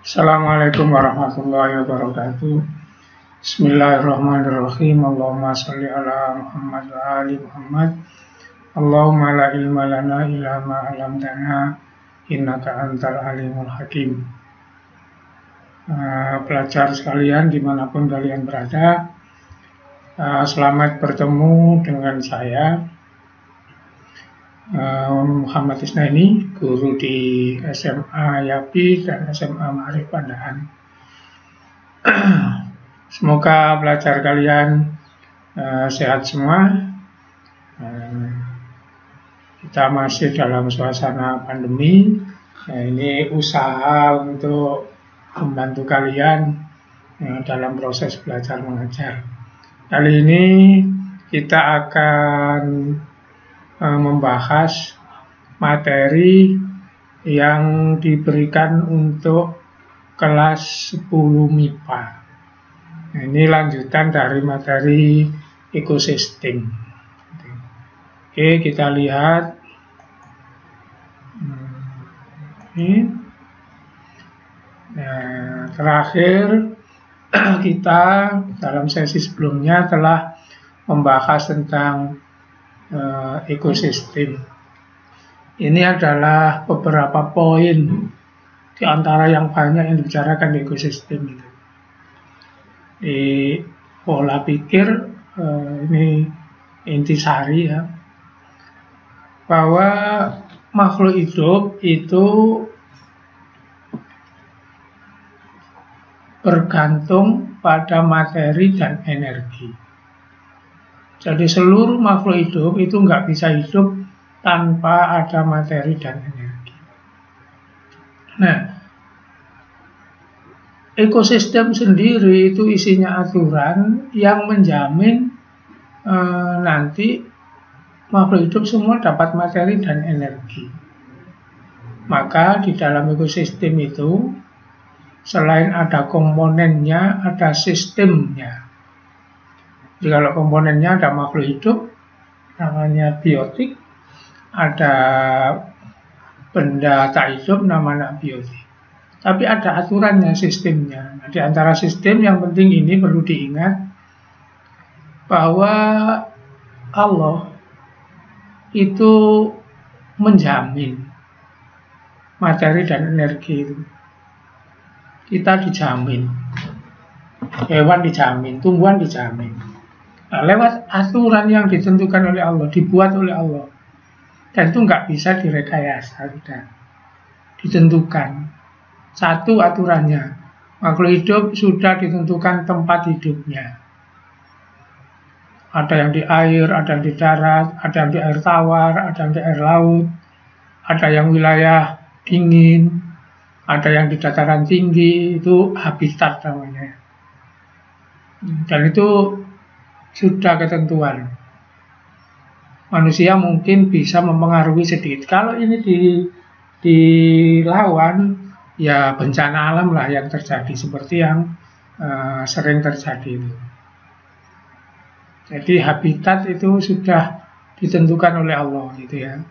Assalamualaikum warahmatullahi wabarakatuh. Bismillahirrahmanirrahim. Allahumma sholli ala Muhammad wa ali Muhammad. Allahumma la ilma lana illa ma 'allamtana innaka antal alimul hakim. Pelajar sekalian dimanapun kalian berada, selamat bertemu dengan saya Muhammad Isnaini, guru di SMA Yapi dan SMA Ma'arif Pandaan. Semoga pelajar kalian sehat semua. Kita masih dalam suasana pandemi. Ini usaha untuk membantu kalian dalam proses belajar mengajar. Kali ini kita akan membahas materi yang diberikan untuk kelas 10 MIPA. Ini lanjutan dari materi ekosistem. Oke, kita lihat. Ini. Nah, terakhir kita dalam sesi sebelumnya telah membahas tentang ekosistem. Ini adalah beberapa poin di antara yang banyak yang dibicarakan di ekosistem itu. Di pola pikir ini intisari ya, bahwa makhluk hidup itu bergantung pada materi dan energi. Jadi seluruh makhluk hidup itu nggak bisa hidup tanpa ada materi dan energi. Nah, ekosistem sendiri itu isinya aturan yang menjamin nanti makhluk hidup semua dapat materi dan energi. Maka di dalam ekosistem itu selain ada komponennya, ada sistemnya. Jadi kalau komponennya ada makhluk hidup, namanya biotik, ada benda tak hidup, namanya biotik. Tapi ada aturannya, sistemnya. Nah, di antara sistem yang penting ini perlu diingat bahwa Allah itu menjamin materi dan energi itu. Kita dijamin, hewan dijamin, tumbuhan dijamin. Nah, lewat aturan yang ditentukan oleh Allah, dibuat oleh Allah, dan itu nggak bisa direkayasa, tidak ditentukan. Satu aturannya, makhluk hidup sudah ditentukan tempat hidupnya. Ada yang di air, ada yang di darat, ada yang di air tawar, ada yang di air laut, ada yang wilayah dingin, ada yang di dataran tinggi, itu habitat namanya. Dan itu sudah ketentuan. Manusia mungkin bisa mempengaruhi sedikit. Kalau ini dilawan, ya bencana alam lah yang terjadi, seperti yang sering terjadi itu. Jadi habitat itu sudah ditentukan oleh Allah gitu ya.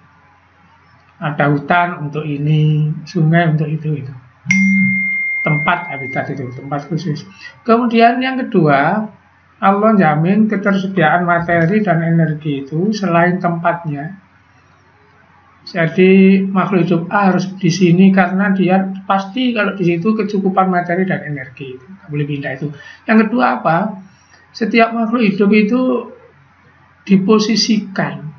Ada hutan untuk ini, sungai untuk itu. Tempat habitat itu, tempat khusus. Kemudian yang kedua, Allah jamin ketersediaan materi dan energi itu selain tempatnya. Jadi makhluk hidup A harus di sini karena dia pasti kalau di situ kecukupan materi dan energi itu, nggak boleh pindah itu. Yang kedua apa? Setiap makhluk hidup itu diposisikan,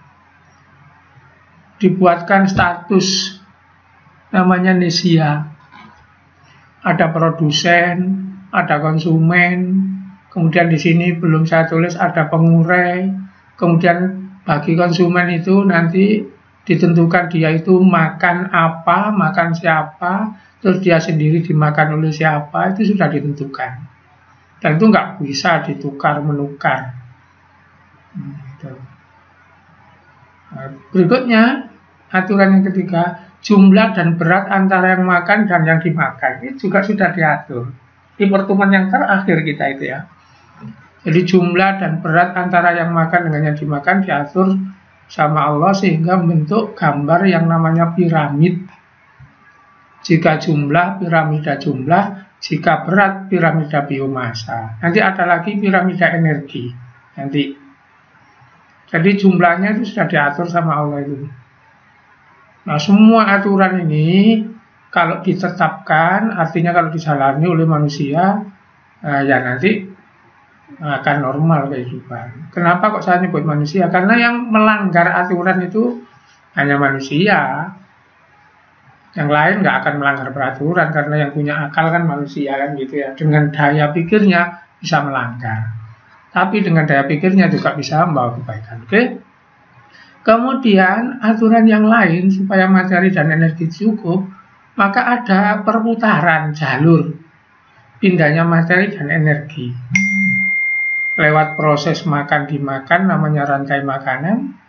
dibuatkan status namanya nesia. Ada produsen, ada konsumen, kemudian di sini belum saya tulis ada pengurai, kemudian bagi konsumen itu nanti ditentukan dia itu makan apa, makan siapa, terus dia sendiri dimakan oleh siapa, itu sudah ditentukan. Dan itu nggak bisa ditukar menukar. Berikutnya, aturan yang ketiga, jumlah dan berat antara yang makan dan yang dimakan ini juga sudah diatur di pertemuan yang terakhir kita itu ya. Jadi jumlah dan berat antara yang makan dengan yang dimakan diatur sama Allah sehingga membentuk gambar yang namanya piramid. jika jumlah piramida jumlah, jika berat piramida biomasa. Nanti ada lagi piramida energi. Nanti. Jadi jumlahnya itu sudah diatur sama Allah itu. Nah, semua aturan ini kalau ditetapkan, artinya kalau dijalani oleh manusia, ya nanti akan normal kehidupan. Kenapa kok saya nyebut manusia? Karena yang melanggar aturan itu hanya manusia. Yang lain nggak akan melanggar peraturan karena yang punya akal kan manusia kan gitu ya. Dengan daya pikirnya bisa melanggar. Tapi dengan daya pikirnya juga bisa membawa kebaikan. Oke? Kemudian aturan yang lain supaya materi dan energi cukup, maka ada perputaran jalur pindahnya materi dan energi. Lewat proses makan dimakan namanya rantai makanan.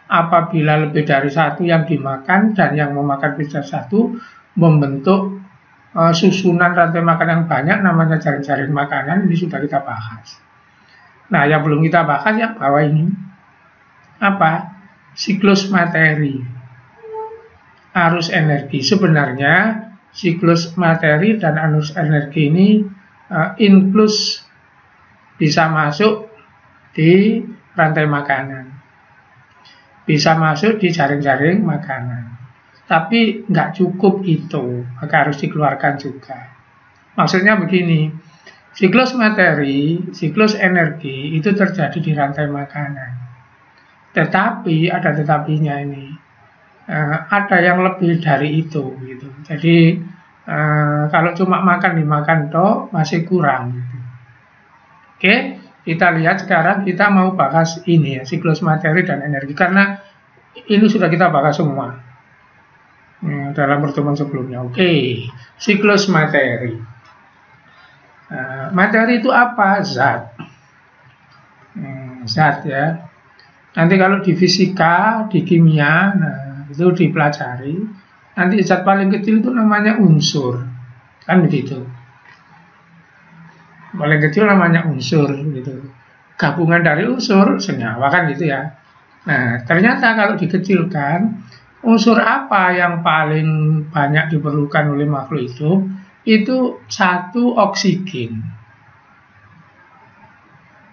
Apabila lebih dari satu yang dimakan dan yang memakan bisa satu, membentuk susunan rantai makan yang banyak namanya jaring-jaring makanan. Ini sudah kita bahas. Nah, yang belum kita bahas yang bawah ini apa? Siklus materi, arus energi. Sebenarnya siklus materi dan arus energi ini inklus bisa masuk di rantai makanan, bisa masuk di jaring-jaring makanan. Tapi nggak cukup itu, maka harus dikeluarkan juga. Maksudnya begini, siklus materi, siklus energi itu terjadi di rantai makanan. Tetapi ada tetapinya ini, ada yang lebih dari itu gitu. Jadi kalau cuma makan dimakan toh masih kurang gitu. Oke, kita lihat sekarang, kita mau bahas ini ya, siklus materi dan energi, karena ini sudah kita bahas semua dalam pertemuan sebelumnya. Oke, siklus materi. Materi itu apa? Zat. Zat ya. Nanti kalau di fisika, di kimia, nah itu dipelajari. Nanti zat paling kecil itu namanya unsur, kan begitu. Paling kecil namanya unsur, gitu. Gabungan dari unsur senyawa kan gitu ya. Nah, ternyata kalau dikecilkan, unsur apa yang paling banyak diperlukan oleh makhluk hidup? Itu 1 oksigen,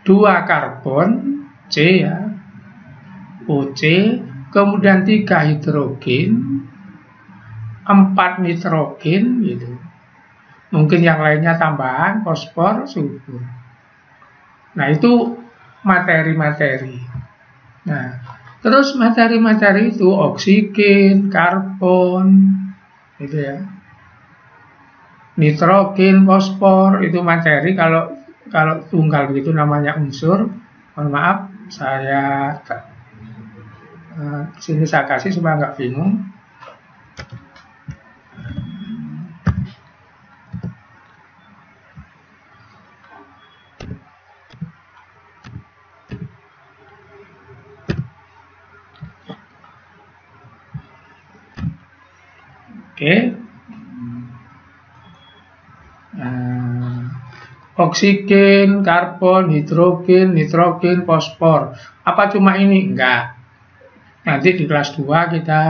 2 karbon, C ya, OC, kemudian 3 hidrogen, 4 nitrogen gitu. Mungkin yang lainnya tambahan, fosfor, sulfur. Nah, itu materi-materi. Nah, terus materi-materi itu oksigen, karbon, gitu ya. Nitrogen, fosfor, itu materi. Kalau tunggal begitu namanya unsur. Mohon maaf, saya sini saya kasih supaya nggak bingung. Oke. Oksigen, karbon, hidrogen, nitrogen, fosfor. Apa cuma ini? Enggak. Nanti di kelas 2 kita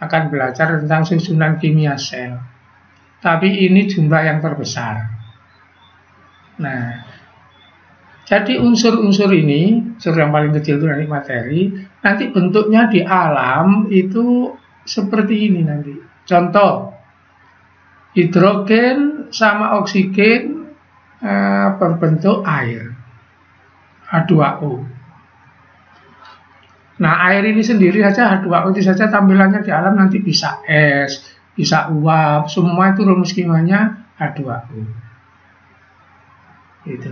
akan belajar tentang susunan kimia sel. Tapi ini jumlah yang terbesar. Nah, jadi unsur-unsur ini, unsur yang paling kecil itu nanti materi, nanti bentuknya di alam itu seperti ini nanti. Contoh, hidrogen sama oksigen berbentuk air, H2O. Nah, air ini sendiri saja, H2O itu saja tampilannya di alam nanti bisa es, bisa uap, semua itu rumus kimianya H2O. Gitu.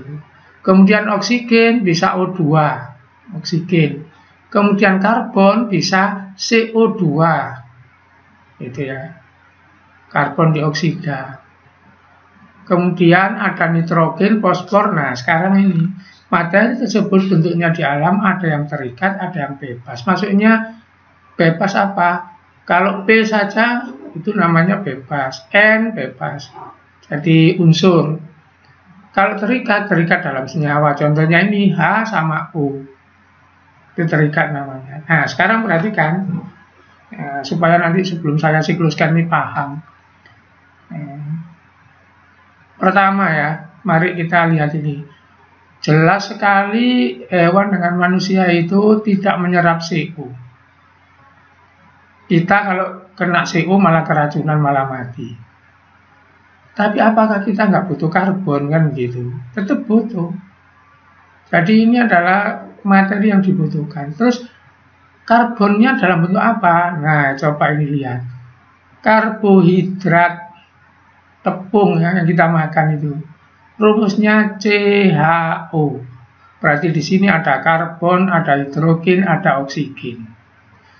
Kemudian oksigen bisa O2, oksigen. Kemudian karbon bisa CO2, gitu ya. Karbon dioksida. Kemudian ada nitrogen, fosfor. Nah, sekarang ini materi tersebut bentuknya di alam ada yang terikat, ada yang bebas. Maksudnya bebas apa? Kalau P saja itu namanya bebas, N bebas. Jadi unsur. Kalau terikat dalam senyawa. Contohnya ini H sama O. Itu terikat namanya. Nah, sekarang perhatikan supaya nanti sebelum saya sikluskan ini paham. Pertama ya, mari kita lihat ini. Jelas sekali hewan dengan manusia itu tidak menyerap CO. Kita kalau kena CO malah keracunan, malah mati. Tapi apakah kita nggak butuh karbon kan gitu? Tetap butuh. Jadi ini adalah materi yang dibutuhkan. Terus karbonnya dalam bentuk apa? Nah, coba ini lihat. Karbohidrat tepung yang kita makan itu. Rumusnya CHO. Berarti di sini ada karbon, ada hidrogen, ada oksigen.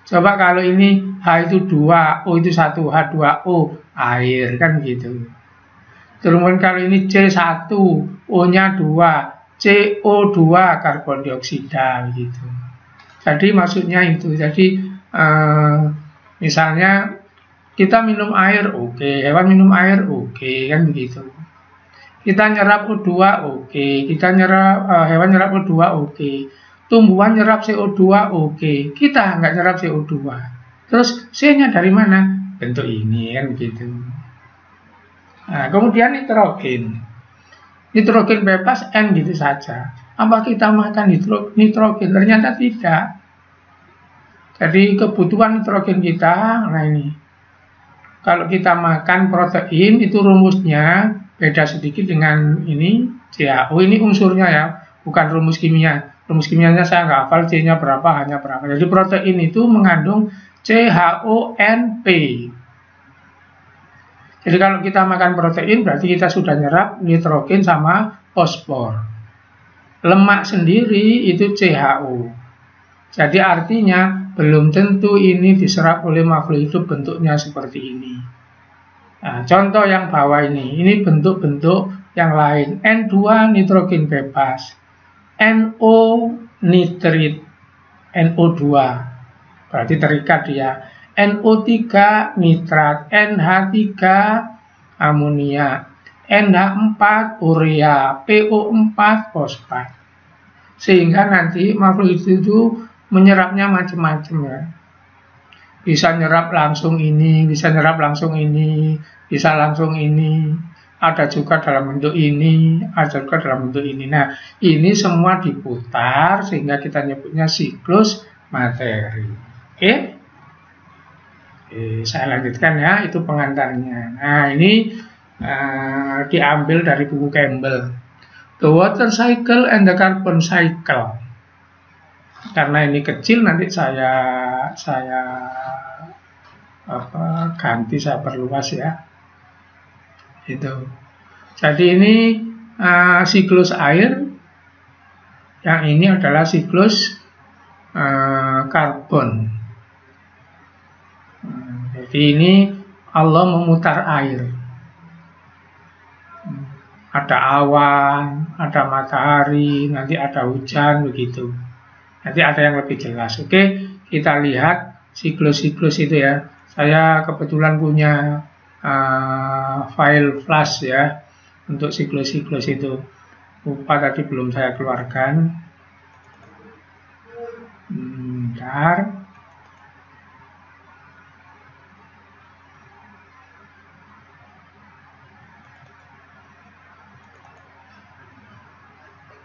Coba kalau ini H itu 2, O itu 1, H2O, air kan gitu. Kemudian kalau ini C1, O-nya 2, CO2, karbon dioksida gitu. Jadi maksudnya itu. Jadi misalnya kita minum air, oke. Hewan minum air, oke, kan begitu. Kita nyerap O2, oke. Kita nyerap hewan nyerap O2, oke. Tumbuhan nyerap CO2, oke. Kita nggak nyerap CO2. Terus C-nya dari mana? Bentuk ini kan begitu. Nah, kemudian nitrogen. Nitrogen bebas N gitu saja. Apa kita makan nitrogen? Ternyata tidak. Jadi kebutuhan nitrogen kita, nah ini. Kalau kita makan protein, itu rumusnya beda sedikit dengan ini CHO. Ini unsurnya ya, bukan rumus kimia. Rumus kimianya saya nggak hafal, C-nya berapa, hanya berapa. Jadi protein itu mengandung CHONP. Jadi kalau kita makan protein, berarti kita sudah nyerap nitrogen sama fosfor. Lemak sendiri itu CHO. Jadi artinya belum tentu ini diserap oleh makhluk hidup bentuknya seperti ini. Nah, contoh yang bawah ini bentuk-bentuk yang lain. N2 nitrogen bebas, NO nitrit, NO2 berarti terikat dia. NO3 nitrat, NH3 amonia, NH4 urea, PO4 fosfat. Sehingga nanti makhluk itu menyerapnya macam-macam ya. Bisa nyerap langsung ini, bisa nyerap langsung ini, bisa langsung ini. Ada juga dalam bentuk ini, ada juga dalam bentuk ini. Nah, ini semua diputar sehingga kita nyebutnya siklus materi. Oke? Saya lanjutkan ya, itu pengantarnya. Nah, ini diambil dari buku Campbell. The water cycle and the carbon cycle. Karena ini kecil, nanti saya ganti, saya perluas ya. Itu. Jadi ini siklus air, yang ini adalah siklus karbon. Jadi ini Allah memutar air. Ada awan, ada matahari, nanti ada hujan begitu. Nanti ada yang lebih jelas. Oke, kita lihat siklus-siklus itu ya. Saya kebetulan punya file flash ya untuk siklus-siklus itu. Lupa tadi belum saya keluarkan. Bentar.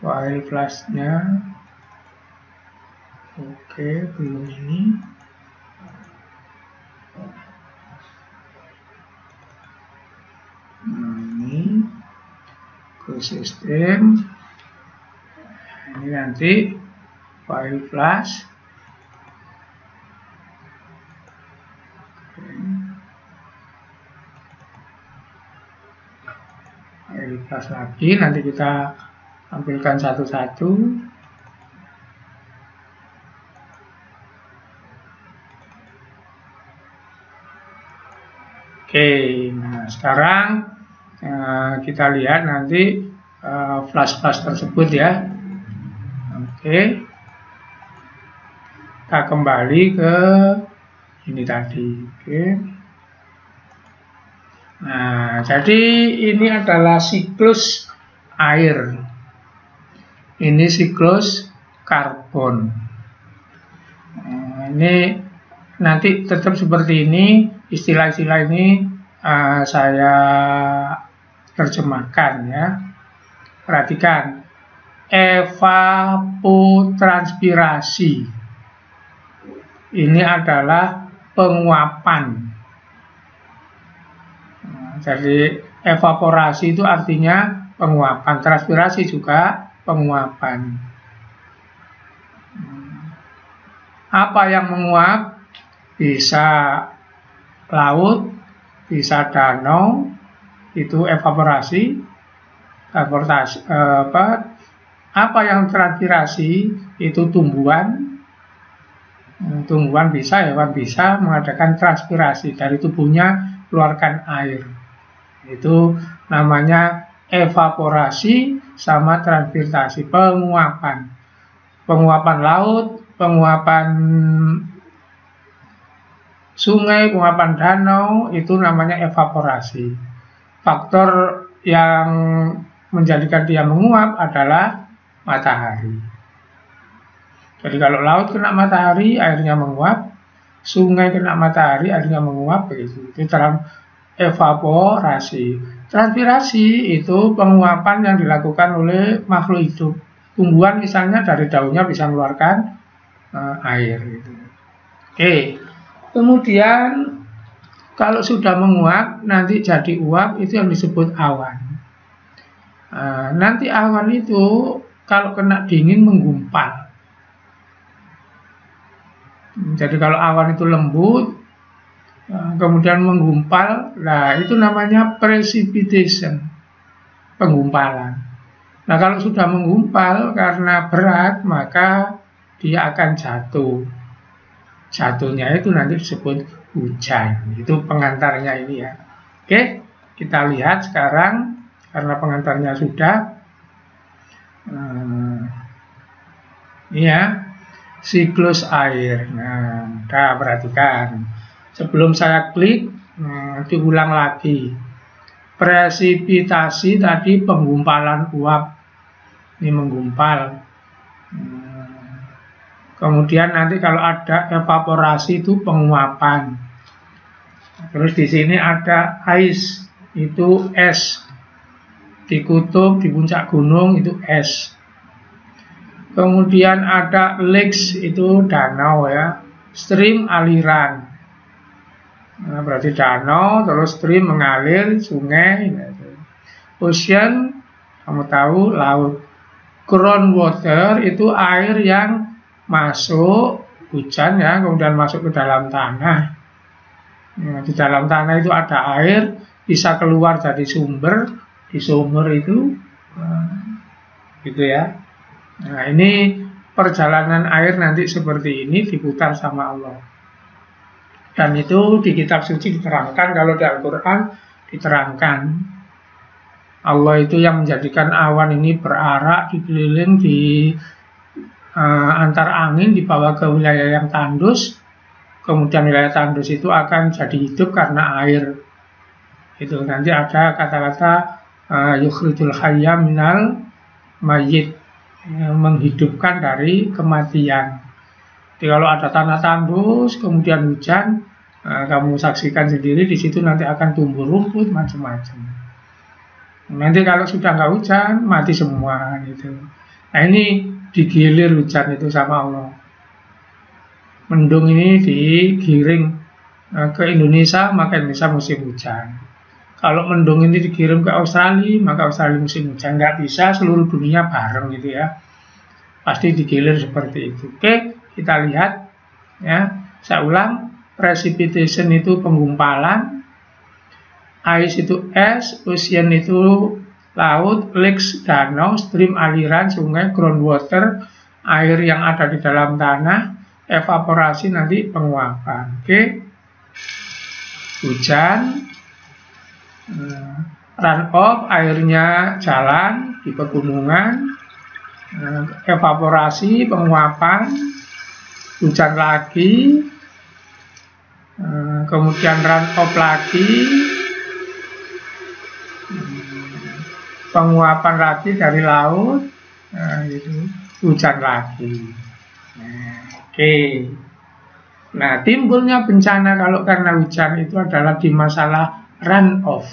File flashnya. Oke, belum ini. Ini ke sistem. Ini nanti file flash. File flash lagi, nanti kita tampilkan satu-satu. Oke, nah sekarang kita lihat nanti flash-flash tersebut ya. Oke, kita kembali ke ini tadi. Oke. Nah, jadi ini adalah siklus air. Ini siklus karbon. Ini nanti tetap seperti ini. Istilah-istilah ini saya terjemahkan ya. Perhatikan, evapotranspirasi ini adalah penguapan. Jadi evaporasi itu artinya penguapan, transpirasi juga penguapan. Apa yang menguap? Bisa laut, bisa danau, itu evaporasi. Apa yang transpirasi? Itu tumbuhan. Tumbuhan bisa, hewan bisa mengadakan transpirasi, dari tubuhnya keluarkan air. Itu namanya evaporasi sama transpirasi, penguapan. Penguapan laut, penguapan sungai, penguapan danau, itu namanya evaporasi. Faktor yang menjadikan dia menguap adalah matahari. Jadi kalau laut kena matahari, airnya menguap. Sungai kena matahari, airnya menguap. Begitu. Itu dalam evaporasi. Transpirasi itu penguapan yang dilakukan oleh makhluk hidup. Tumbuhan misalnya dari daunnya bisa mengeluarkan air. Gitu. Oke. Kemudian kalau sudah menguap, nanti jadi uap, itu yang disebut awan. Nanti awan itu kalau kena dingin menggumpal. Jadi kalau awan itu lembut, kemudian menggumpal, nah itu namanya precipitation, penggumpalan. Nah kalau sudah menggumpal karena berat, maka dia akan jatuh. Jatuhnya itu nanti disebut hujan. Itu pengantarnya ini ya. Oke, kita lihat sekarang karena pengantarnya sudah. Ini ya, siklus air. Nah, kita perhatikan. Sebelum saya klik, diulang lagi. Presipitasi tadi penggumpalan uap. Ini menggumpal. Kemudian nanti kalau ada evaporasi itu penguapan. Terus di sini ada ice, itu es. Di kutub, di puncak gunung itu es. Kemudian ada lakes, itu danau ya. Stream, aliran. Nah, berarti danau, terus stream mengalir, sungai. Ocean, kamu tahu, laut. Groundwater itu air yang masuk, hujan ya, kemudian masuk ke dalam tanah. Nah, di dalam tanah itu ada air, bisa keluar dari sumber, di sumber itu, gitu ya. Nah, ini perjalanan air nanti seperti ini diputar sama Allah. Dan itu di kitab suci diterangkan, kalau di Al-Quran diterangkan. Allah itu yang menjadikan awan ini berarak, dikeliling di antar angin, dibawa ke wilayah yang tandus. Kemudian wilayah tandus itu akan jadi hidup karena air. Itu nanti ada kata-kata yukhrijul hayya minal mayyit, menghidupkan dari kematian. Jadi kalau ada tanah tandus, kemudian hujan, kamu saksikan sendiri, di situ nanti akan tumbuh rumput macam-macam. Nanti kalau sudah nggak hujan, mati semua gitu. Nah ini digilir hujan itu sama Allah. Mendung ini digiring ke Indonesia, maka Indonesia musim hujan. Kalau mendung ini dikirim ke Australia, maka Australia musim hujan. Nggak bisa seluruh dunia bareng gitu ya. Pasti digilir seperti itu. Oke. Kita lihat ya, saya ulang, precipitation itu penggumpalan, ice itu es, ocean itu laut, lakes danau, stream aliran, sungai, groundwater air yang ada di dalam tanah, evaporasi nanti penguapan. Oke. Hujan, run off airnya jalan di pegunungan, evaporasi penguapan, hujan lagi, kemudian run off lagi, penguapan lagi dari laut, gitu, hujan lagi. Oke. Nah, timbulnya bencana kalau karena hujan itu adalah di masalah run off.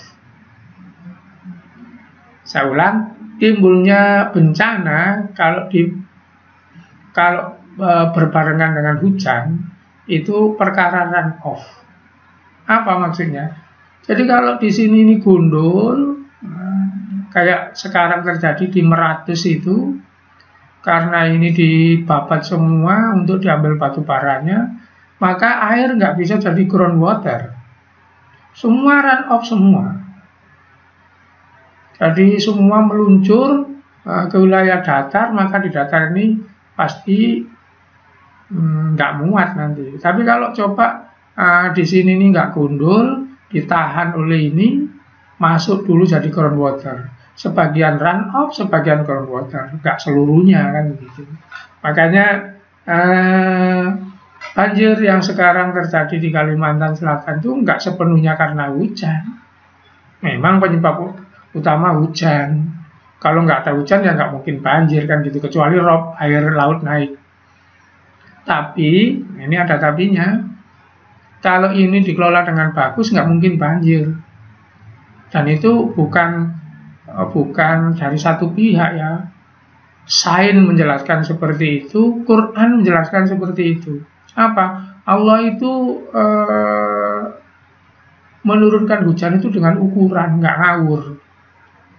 Saya ulang, timbulnya bencana kalau berbarengan dengan hujan itu perkara run off. Apa maksudnya? Jadi kalau di sini ini gundul, kayak sekarang terjadi di Meratus itu, karena ini dibabat semua untuk diambil batu baranya, maka air nggak bisa jadi groundwater. Semua run off semua. Jadi semua meluncur ke wilayah datar, maka di datar ini pasti nggak muat nanti. Tapi kalau coba di sini ini nggak gundul, ditahan oleh ini, masuk dulu jadi groundwater. Sebagian run off, sebagian groundwater, nggak seluruhnya kan gitu. Makanya banjir yang sekarang terjadi di Kalimantan Selatan itu nggak sepenuhnya karena hujan. Memang penyebab utama hujan. Kalau nggak ada hujan ya nggak mungkin banjir kan gitu, kecuali air laut naik. Tapi ini ada tapinya. Kalau ini dikelola dengan bagus nggak mungkin banjir. Dan itu bukan dari satu pihak ya. Sains menjelaskan seperti itu, Quran menjelaskan seperti itu. Apa? Allah itu menurunkan hujan itu dengan ukuran, nggak ngawur.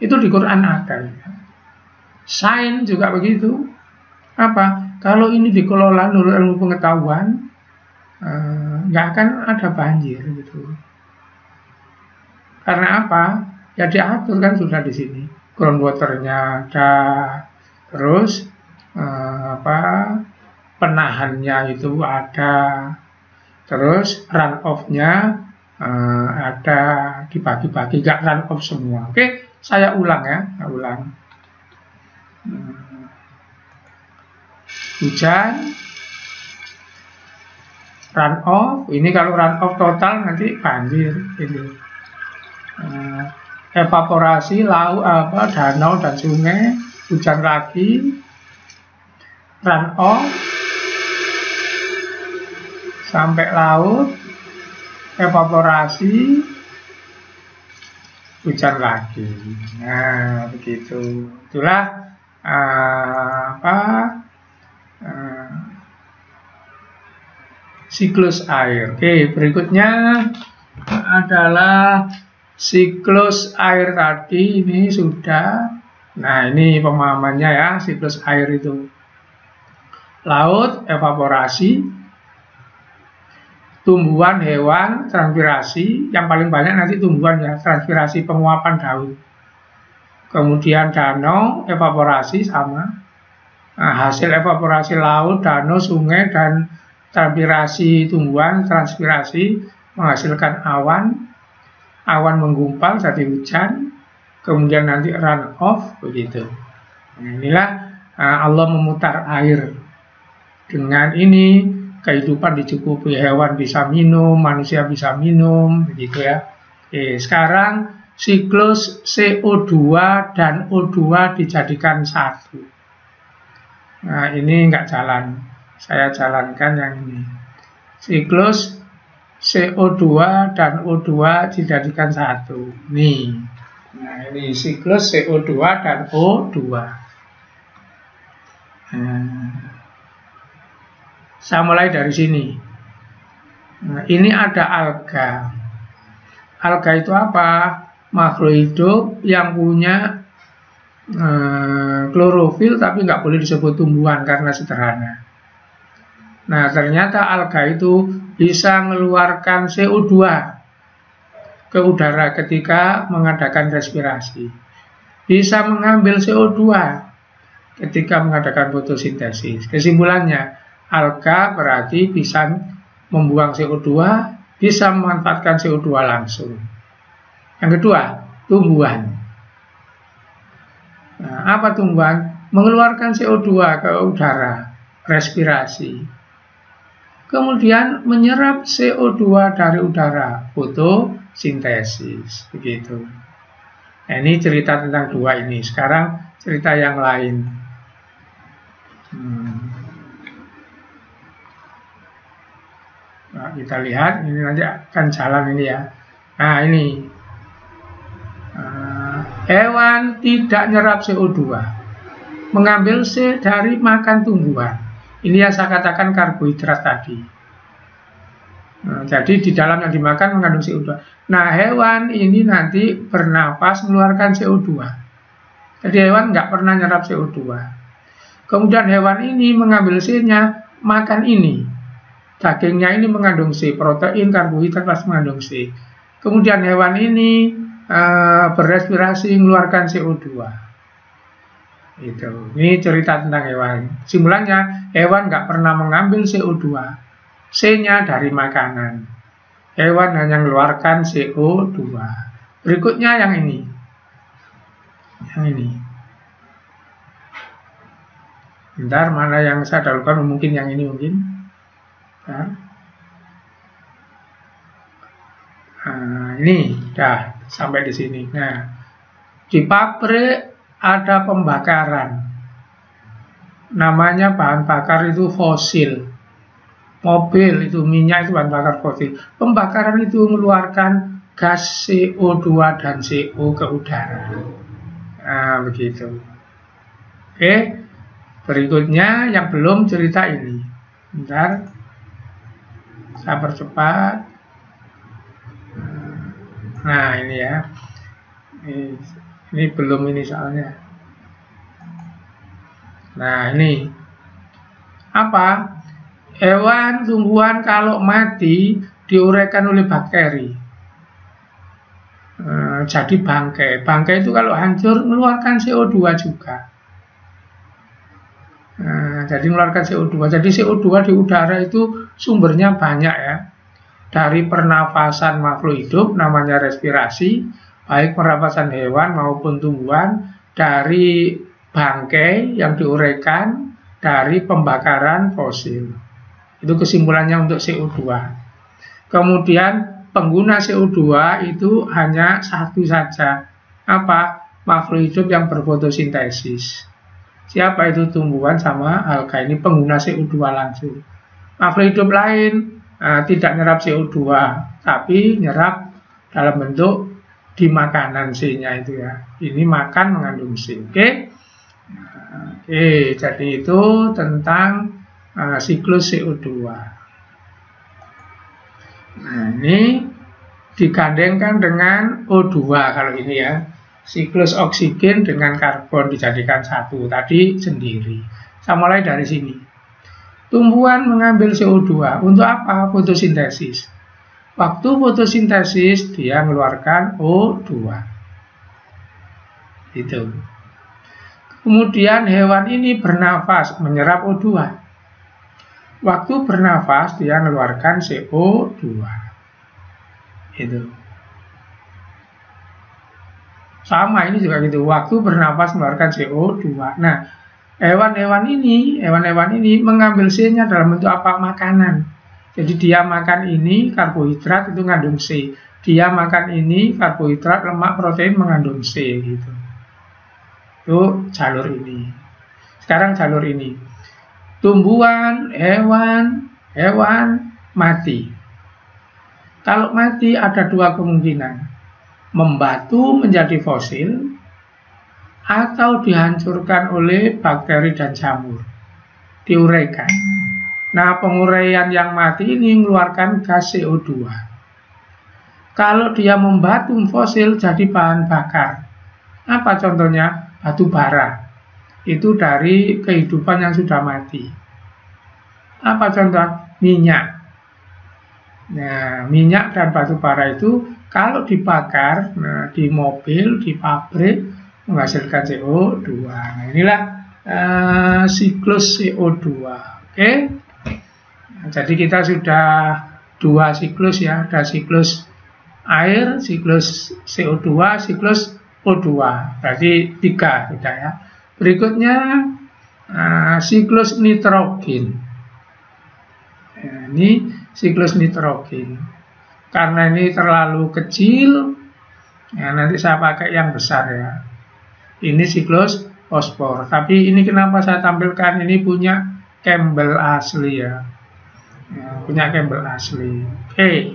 Itu di Quran ada. Ya. Sains juga begitu. Apa? Kalau ini dikelola menurut ilmu pengetahuan, nggak akan ada banjir gitu. Karena apa? Ya diatur kan sudah di sini. Groundwaternya ada, terus penahannya itu ada, terus run off-nya ada, dibagi-bagi, gak run off semua. Oke, saya ulang ya, hujan, run off. Ini kalau run off total nanti banjir ini. Evaporasi laut, danau dan sungai, hujan lagi, run off sampai laut, evaporasi, hujan lagi. Nah, begitu. Itulah siklus air. Oke, berikutnya adalah siklus air tadi. Ini sudah. Nah, ini pemahamannya ya, siklus air itu. Laut, evaporasi, tumbuhan, hewan, transpirasi. Yang paling banyak nanti tumbuhan ya, transpirasi penguapan daun. Kemudian danau, evaporasi sama. Nah, hasil evaporasi laut, danau, sungai, dan transpirasi tumbuhan, transpirasi menghasilkan awan. Awan menggumpal jadi hujan, kemudian nanti run off begitu. Nah, inilah Allah memutar air. Dengan ini kehidupan dicukupi, hewan bisa minum, manusia bisa minum, begitu ya. Oke, sekarang siklus CO2 dan O2 dijadikan satu. Nah, ini enggak jalan. Saya jalankan yang ini. Siklus CO2 dan O2 dijadikan satu. Nih. Nah, ini siklus CO2 dan O2. Saya mulai dari sini. Nah, ini ada alga. Alga itu apa? Makhluk hidup yang punya klorofil tapi nggak boleh disebut tumbuhan karena sederhana. Nah, ternyata alga itu bisa mengeluarkan CO2 ke udara ketika mengadakan respirasi. Bisa mengambil CO2 ketika mengadakan fotosintesis. Kesimpulannya, alga berarti bisa membuang CO2, bisa memanfaatkan CO2 langsung. Yang kedua, tumbuhan. Nah, apa tumbuhan? Mengeluarkan CO2 ke udara, respirasi. Kemudian menyerap CO2 dari udara, fotosintesis, begitu. Nah, ini cerita tentang dua ini. Sekarang cerita yang lain. Nah, kita lihat, ini nanti akan jalan ini ya. Nah, ini Hewan tidak nyerap CO2, mengambil C dari makan tumbuhan. Ini yang saya katakan karbohidrat tadi. Nah, jadi di dalam yang dimakan mengandung CO2. Nah, hewan ini nanti bernapas mengeluarkan CO2. Jadi hewan nggak pernah nyerap CO2. Kemudian hewan ini mengambil C-nya, makan ini. Dagingnya ini mengandung C, protein, karbohidrat pasti mengandung C. Kemudian hewan ini berrespirasi mengeluarkan CO2. Itu. Ini cerita tentang hewan. Simpulannya, hewan nggak pernah mengambil CO2. C-nya dari makanan. Hewan hanya mengeluarkan CO2. Berikutnya yang ini. Yang ini. Bentar, mana yang saya dahulukan? Mungkin yang ini mungkin. Nah, ini dah sampai di sini. Nah, di pabrik ada pembakaran. Namanya bahan bakar itu fosil. Mobil itu minyak itu bahan bakar fosil. Pembakaran itu mengeluarkan gas CO2 dan CO ke udara. Nah, begitu. Oke. Berikutnya yang belum cerita ini. Bentar. Saya percepat. Nah, ini ya. Ini belum ini soalnya. Nah, ini. Apa? Hewan, tumbuhan kalau mati diuraikan oleh bakteri. Jadi bangkai. Bangkai itu kalau hancur mengeluarkan CO2 juga. Jadi mengeluarkan CO2. Jadi CO2 di udara itu sumbernya banyak ya. Dari pernafasan makhluk hidup namanya respirasi, baik pernafasan hewan maupun tumbuhan, dari bangkai yang diuraikan dari pembakaran fosil. Itu kesimpulannya untuk CO2. Kemudian pengguna CO2 itu hanya satu saja. Apa? Makhluk hidup yang berfotosintesis. Siapa itu? Tumbuhan sama alga. Ini pengguna CO2 langsung. Makhluk hidup lain tidak nyerap CO2, tapi nyerap dalam bentuk di makanan C-nya itu ya. Ini makan mengandung C. Oke? Oke, jadi itu tentang siklus CO2. Nah, ini digandengkan dengan O2 kalau ini ya. Siklus oksigen dengan karbon dijadikan satu, tadi sendiri. Saya mulai dari sini. Tumbuhan mengambil CO2 untuk apa? Fotosintesis. Waktu fotosintesis dia mengeluarkan O2. Itu. Kemudian hewan ini bernafas menyerap O2. Waktu bernafas dia mengeluarkan CO2. Itu. Sama ini juga gitu. Waktu bernafas mengeluarkan CO2. Nah, hewan-hewan ini mengambil C-nya dalam bentuk apa? Makanan. Jadi dia makan ini karbohidrat itu mengandung C. Dia makan ini karbohidrat, lemak, protein mengandung C gitu. Itu jalur ini. Sekarang jalur ini. Tumbuhan, hewan mati. Kalau mati ada dua kemungkinan. Membatu menjadi fosil atau dihancurkan oleh bakteri dan jamur. Diuraikan. Nah, penguraian yang mati ini mengeluarkan gas CO2. Kalau dia membatu fosil jadi bahan bakar. Apa contohnya? Batu bara. Itu dari kehidupan yang sudah mati. Apa contoh? Minyak. Nah, minyak dan batu bara itu kalau dibakar, di mobil, di pabrik menghasilkan CO2. Nah, inilah siklus CO2. Oke. Nah, jadi kita sudah dua siklus ya, ada siklus air, siklus CO2, siklus O2. Berarti tiga tidak ya. Berikutnya siklus nitrogen. Nah, ini siklus nitrogen. Karena ini terlalu kecil, ya nanti saya pakai yang besar ya. Ini siklus fosfor. Tapi ini kenapa saya tampilkan? Ini punya Campbell asli ya. Punya Campbell asli. Oke.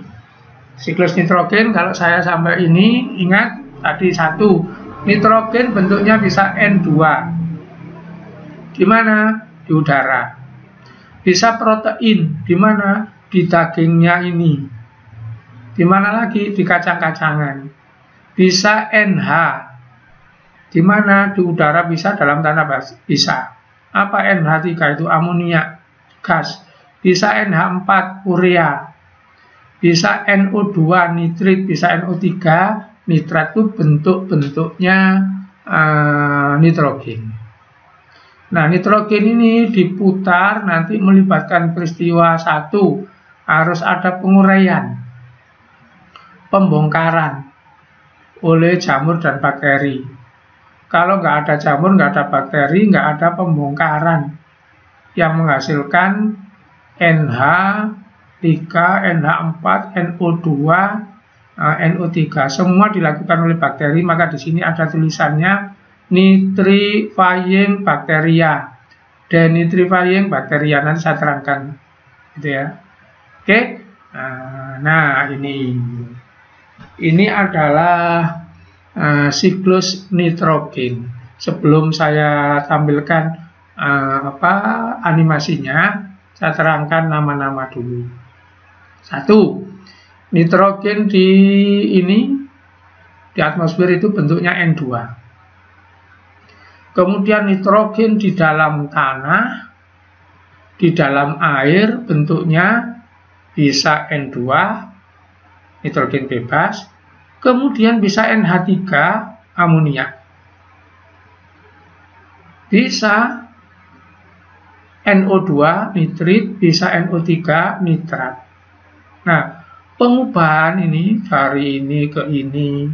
Siklus nitrogen kalau saya sampai ini, ingat tadi satu, Nitrogen bentuknya bisa N2. Di mana? Di udara. Bisa protein, di mana? Di dagingnya ini. Di mana lagi? Di kacang-kacangan. Bisa NH. Di mana? Di udara bisa, dalam tanah bisa. Apa NH3? Itu amoniak, gas. Bisa NH4, urea. Bisa NO2, nitrit. Bisa NO3, nitrat. Itu bentuk-bentuknya nitrogen. Nah, nitrogen ini diputar, nanti melibatkan peristiwa satu, harus ada penguraian, pembongkaran oleh jamur dan bakteri. Kalau nggak ada jamur, nggak ada bakteri, nggak ada pembongkaran yang menghasilkan NH, 3, NH4, NO2, NO3. Semua dilakukan oleh bakteri, maka di sini ada tulisannya nitrifying bacteria, denitrifying bacteria. Nanti saya terangkan, gitu ya. Oke. Nah, ini adalah siklus nitrogen. Sebelum saya tampilkan animasinya, saya terangkan nama-nama dulu. 1. Nitrogen di atmosfer itu bentuknya N2. Kemudian nitrogen di dalam tanah, di dalam air bentuknya bisa N2, nitrogen bebas. Kemudian bisa NH3, amoniak. Bisa NO2, nitrit, bisa NO3, nitrat. Nah, pengubahan ini dari ini ke ini,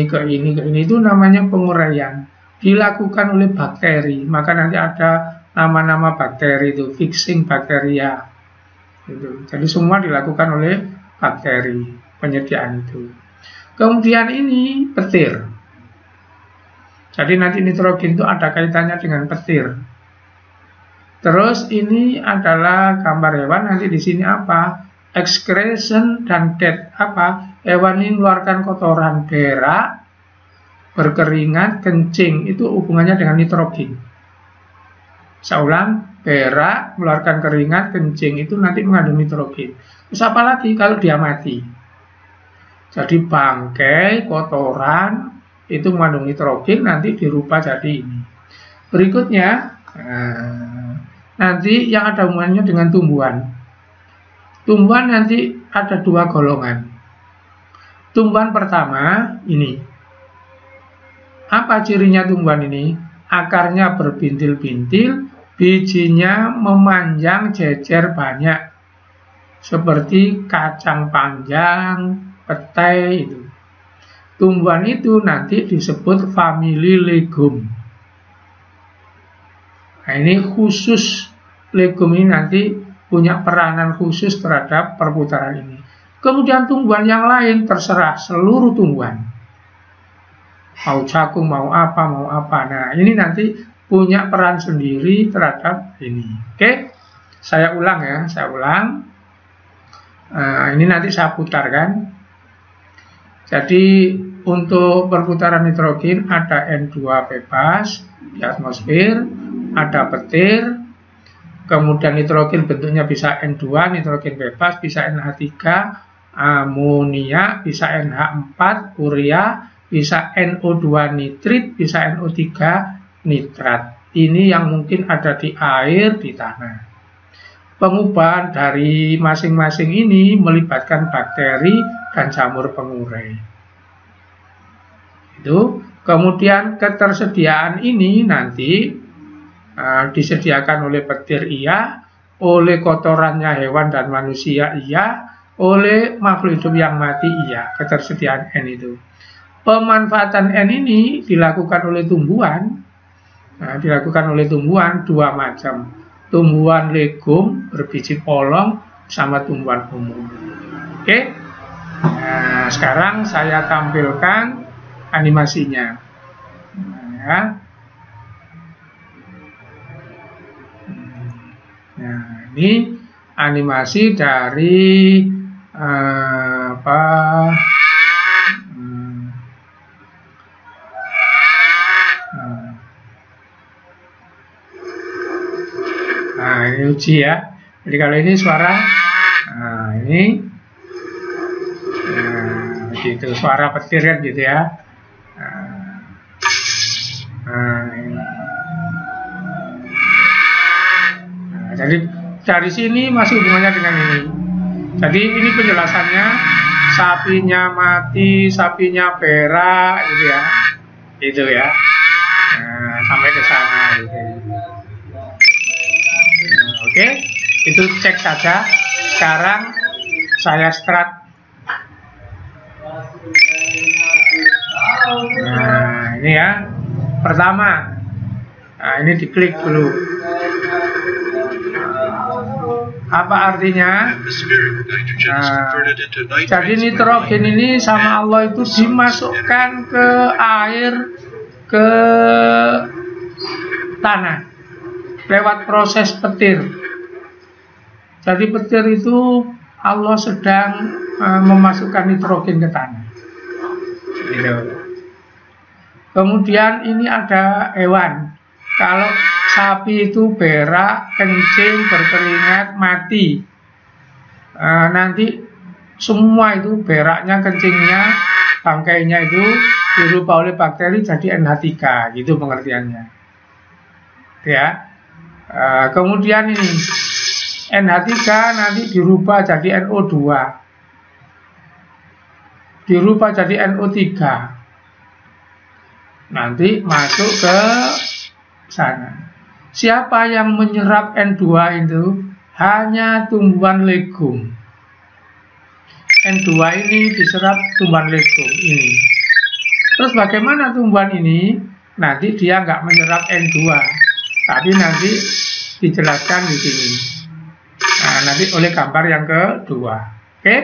ke ini itu namanya penguraian, dilakukan oleh bakteri. Maka nanti ada nama-nama bakteri itu, fixing bakteria gitu. Jadi semua dilakukan oleh bakteri, penyediaan itu. Kemudian ini petir. Jadi nanti nitrogen itu ada kaitannya dengan petir. Terus ini adalah gambar hewan. Nanti di sini apa? Excretion dan death. Apa? Hewan ini mengeluarkan kotoran, berak, berkeringat, kencing. Itu hubungannya dengan nitrogen. Saya ulang, berak, mengeluarkan keringat, kencing. Itu nanti mengandung nitrogen. Terus apa lagi kalau dia mati? Jadi bangkai, kotoran, itu mengandung nitrogen, nanti dirubah jadi ini. Berikutnya, nanti yang ada hubungannya dengan tumbuhan. Tumbuhan nanti ada 2 golongan. Tumbuhan pertama ini. Apa cirinya tumbuhan ini? Akarnya berbintil-bintil, bijinya memanjang jejer banyak. Seperti kacang panjang, petai itu. Tumbuhan itu nanti disebut famili legum. Nah, ini khusus, legum ini nanti punya peranan khusus terhadap perputaran ini. Kemudian tumbuhan yang lain terserah, seluruh tumbuhan. Mau jagung, mau apa. Nah, ini nanti punya peran sendiri terhadap ini. Oke, saya ulang ya, ini nanti saya putarkan. Jadi untuk perputaran nitrogen ada N2 bebas di atmosfer, ada petir, kemudian nitrogen bentuknya bisa N2, nitrogen bebas, bisa NH3, amoniak, bisa NH4, urea, bisa NO2 nitrit, bisa NO3 nitrat. Ini yang mungkin ada di air, di tanah. Pengubahan dari masing-masing ini melibatkan bakteri dan jamur pengurai. Itu. Kemudian ketersediaan ini nanti disediakan oleh petir iya, oleh kotorannya hewan dan manusia iya, oleh makhluk hidup yang mati iya, ketersediaan N itu. Pemanfaatan N ini dilakukan oleh tumbuhan. Dilakukan oleh tumbuhan 2 macam. Tumbuhan legum berbiji polong sama tumbuhan umum. Oke. Nah, sekarang saya tampilkan animasinya. Nah, ini animasi dari diuji ya. Jadi kalau ini suara, ini gitu, suara petir kan gitu ya. Jadi dari sini masih hubungannya dengan ini. Jadi ini penjelasannya, sapinya mati, sapinya berak gitu ya. Itu ya. Sampai ke sana gitu. Oke, itu cek saja. Sekarang saya start. Nah, ini ya. Pertama. Nah, ini diklik dulu. Apa artinya? Jadi nitrogen ini sama Allah itu dimasukkan ke air, ke tanah lewat proses petir. Jadi petir itu Allah sedang memasukkan nitrogen ke tanah. Gitu. Kemudian ini ada hewan. Kalau sapi itu berak, kencing, berkeringat, mati. Nanti semua itu beraknya, kencingnya, bangkainya itu dirubah oleh bakteri jadi NH3, gitu pengertiannya. Ya. Kemudian ini NH3 nanti dirubah jadi NO2, dirubah jadi NO3, nanti masuk ke sana. Siapa yang menyerap N2 itu? Hanya tumbuhan legum. N2 ini diserap tumbuhan legum ini. Terus bagaimana tumbuhan ini? Nanti dia nggak menyerap N2, tapi nanti dijelaskan di sini. Nah, nanti oleh gambar yang kedua. Oke?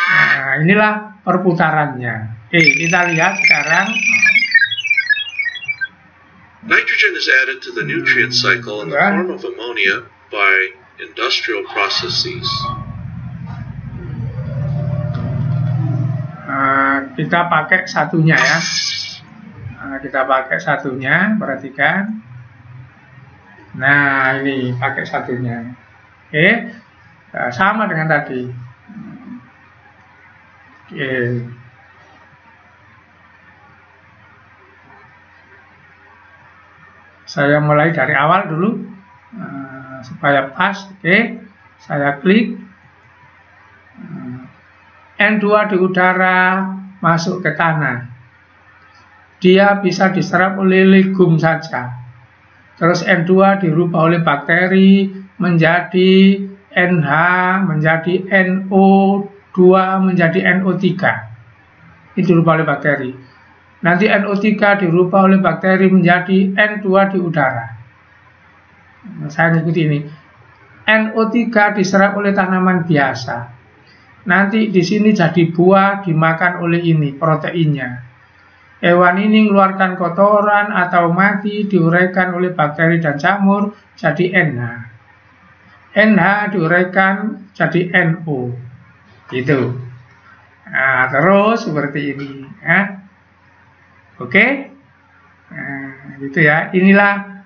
Nah, inilah perputarannya. Oke, kita lihat sekarang. Nitrogen is added to the nutrient cycle in the form of ammonia by industrial processes. Kita pakai satunya ya. Kita pakai satunya, perhatikan. Nah, ini pakai satunya. Oke, sama dengan tadi. Oke. Saya mulai dari awal dulu supaya pas. Oke, saya klik. N2 di udara masuk ke tanah. Dia bisa diserap oleh legum saja. Terus N2 dirubah oleh bakteri menjadi NH, menjadi NO2, menjadi NO3. Itu dirubah oleh bakteri. Nanti NO3 dirubah oleh bakteri menjadi N2 di udara. Saya ngikuti ini. NO3 diserap oleh tanaman biasa. Nanti di sini jadi buah dimakan oleh ini proteinnya. Hewan ini mengeluarkan kotoran atau mati diuraikan oleh bakteri dan jamur jadi NH. NH diuraikan jadi NO. Gitu. Nah, terus seperti ini. Oke, gitu ya. Inilah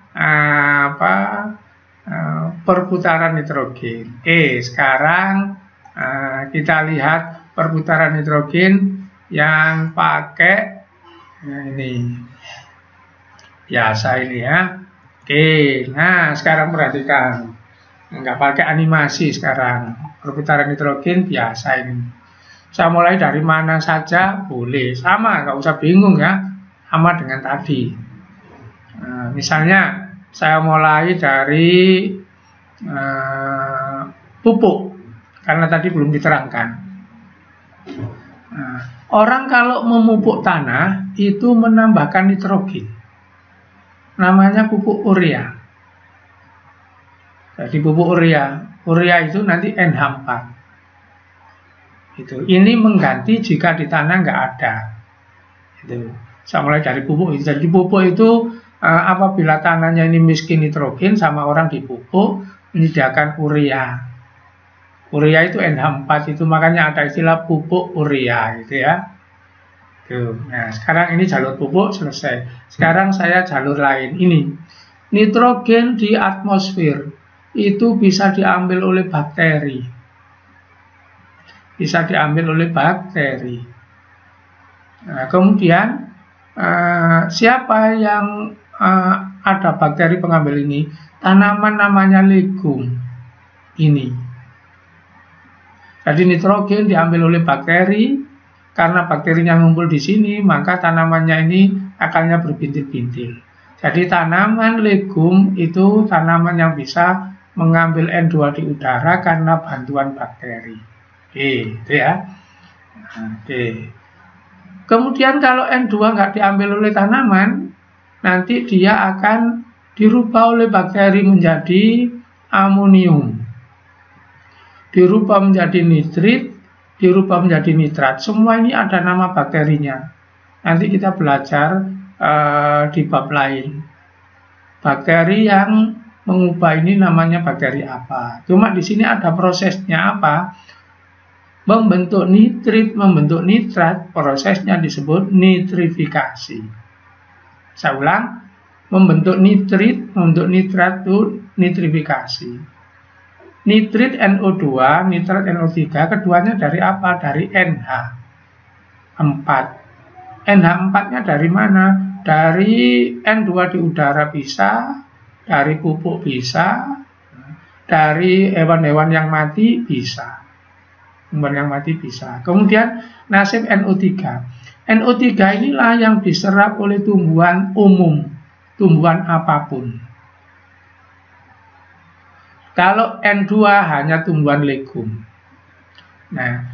perputaran nitrogen. Sekarang kita lihat perputaran nitrogen yang pakai ini biasa ini ya. Oke, nah sekarang perhatikan, nggak pakai animasi sekarang. Perputaran nitrogen biasa ini. Saya mulai dari mana saja boleh, sama, nggak usah bingung ya. Sama dengan tadi. Misalnya saya mulai dari pupuk, karena tadi belum diterangkan. Orang kalau memupuk tanah itu menambahkan nitrogen, namanya pupuk urea. Jadi pupuk urea itu nanti NH4. Ini mengganti jika di tanah nggak ada. Saya mulai dari pupuk. Jadi pupuk itu apabila tanahnya ini miskin nitrogen sama orang dipupuk menyediakan urea. Urea itu NH4 itu, makanya ada istilah pupuk urea gitu ya. Nah, sekarang ini jalur pupuk selesai. Sekarang saya jalur lain ini. Nitrogen di atmosfer itu bisa diambil oleh bakteri. Bisa diambil oleh bakteri. Nah, kemudian siapa yang ada bakteri pengambil ini? Tanaman namanya legum ini. Jadi nitrogen diambil oleh bakteri, karena bakterinya ngumpul di sini, maka tanamannya ini akarnya berbintil-bintil. Jadi tanaman legum itu tanaman yang bisa mengambil N2 di udara karena bantuan bakteri. Oke, itu ya. Oke. Kemudian kalau N2 nggak diambil oleh tanaman, nanti dia akan dirubah oleh bakteri menjadi amonium, dirubah menjadi nitrit, dirubah menjadi nitrat. Semua ini ada nama bakterinya. Nanti kita belajar di bab lain. Bakteri yang mengubah ini namanya bakteri apa. Cuma di sini ada prosesnya apa? Membentuk nitrit, membentuk nitrat, prosesnya disebut nitrifikasi. Saya ulang, membentuk nitrit, membentuk nitrat itu nitrifikasi. Nitrit NO2, nitrat NO3, keduanya dari apa? Dari NH4. NH4-nya dari mana? Dari N2 di udara bisa, dari pupuk bisa, dari hewan-hewan yang mati bisa. Hewan yang mati bisa. Kemudian nasib NO3. NO3 inilah yang diserap oleh tumbuhan umum, tumbuhan apapun. Kalau N2 hanya tumbuhan legum. Nah,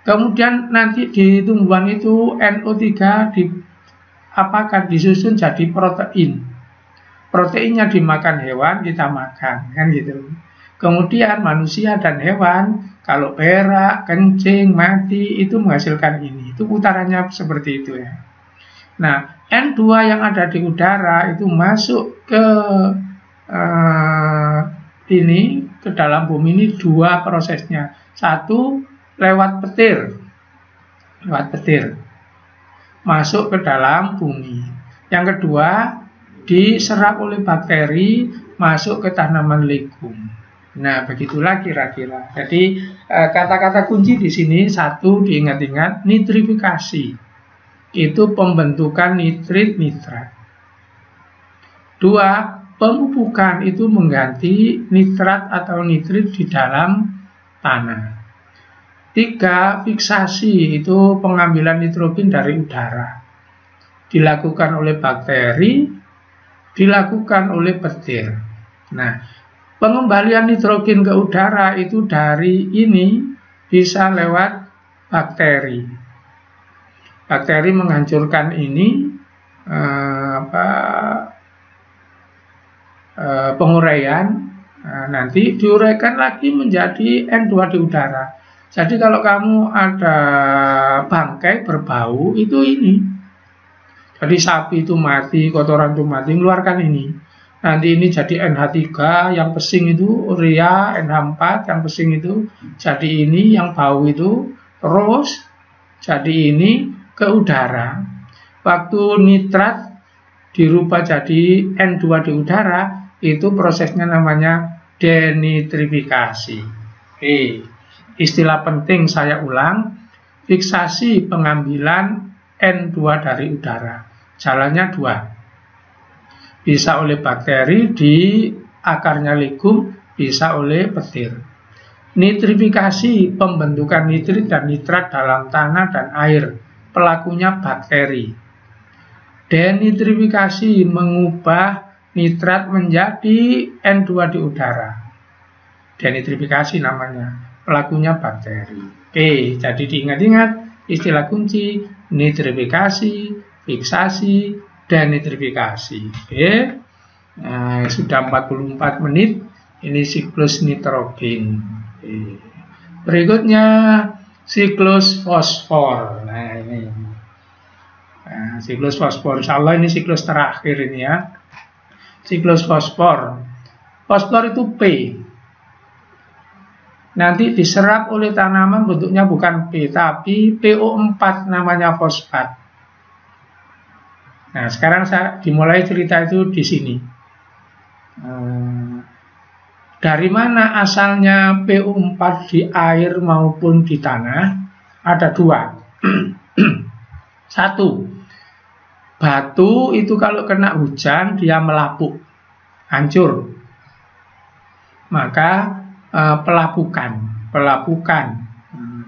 kemudian nanti di tumbuhan itu NO3 apakah disusun jadi protein. Proteinnya dimakan hewan, kita makan, kan gitu. Kemudian manusia dan hewan, kalau berak, kencing, mati, itu menghasilkan ini. Itu putarannya seperti itu ya. Nah, N2 yang ada di udara itu masuk ke ini, ke dalam bumi ini dua prosesnya. Satu, lewat petir. Lewat petir. Masuk ke dalam bumi. Yang kedua, diserap oleh bakteri, masuk ke tanaman legum. Nah, begitulah kira-kira. Jadi kata-kata kunci di sini, satu, diingat-ingat, nitrifikasi. Itu pembentukan nitrit, nitrat. Dua, pemupukan itu mengganti nitrat atau nitrit di dalam tanah. Tiga, fiksasi itu pengambilan nitrogen dari udara. Dilakukan oleh bakteri, dilakukan oleh petir. Nah, pengembalian nitrogen ke udara itu dari ini bisa lewat bakteri. Bakteri menghancurkan ini penguraian, nanti diuraikan lagi menjadi N2 di udara. Jadi kalau kamu ada bangkai berbau itu ini. Jadi sapi itu mati, kotoran itu mati, mengeluarkan ini. Nanti ini jadi NH3, yang pesing itu urea, NH4, yang pesing itu jadi ini, yang bau itu terus jadi ini ke udara. Waktu nitrat dirubah jadi N2 di udara, itu prosesnya namanya denitrifikasi. Istilah penting saya ulang, fiksasi pengambilan N2 dari udara. Jalannya dua. Bisa oleh bakteri di akarnya legum, bisa oleh petir. Nitrifikasi pembentukan nitrit dan nitrat dalam tanah dan air. Pelakunya bakteri. Denitrifikasi mengubah nitrat menjadi N2 di udara. Denitrifikasi namanya. Pelakunya bakteri. Oke, jadi diingat-ingat istilah kunci nitrifikasi, fiksasi, dan nitrifikasi. Oke. Nah, sudah 44 menit. Ini siklus nitrogen. Oke. Berikutnya siklus fosfor. Nah, ini. Nah, siklus fosfor. Insyaallah ini siklus terakhir ini ya. Siklus fosfor. Fosfor itu P. Nanti diserap oleh tanaman bentuknya bukan P, tapi PO4 namanya fosfat. Nah, sekarang saya dimulai cerita itu di sini. Dari mana asalnya PO4 di air maupun di tanah? Ada dua. Satu, batu itu kalau kena hujan dia melapuk, hancur. Maka pelapukan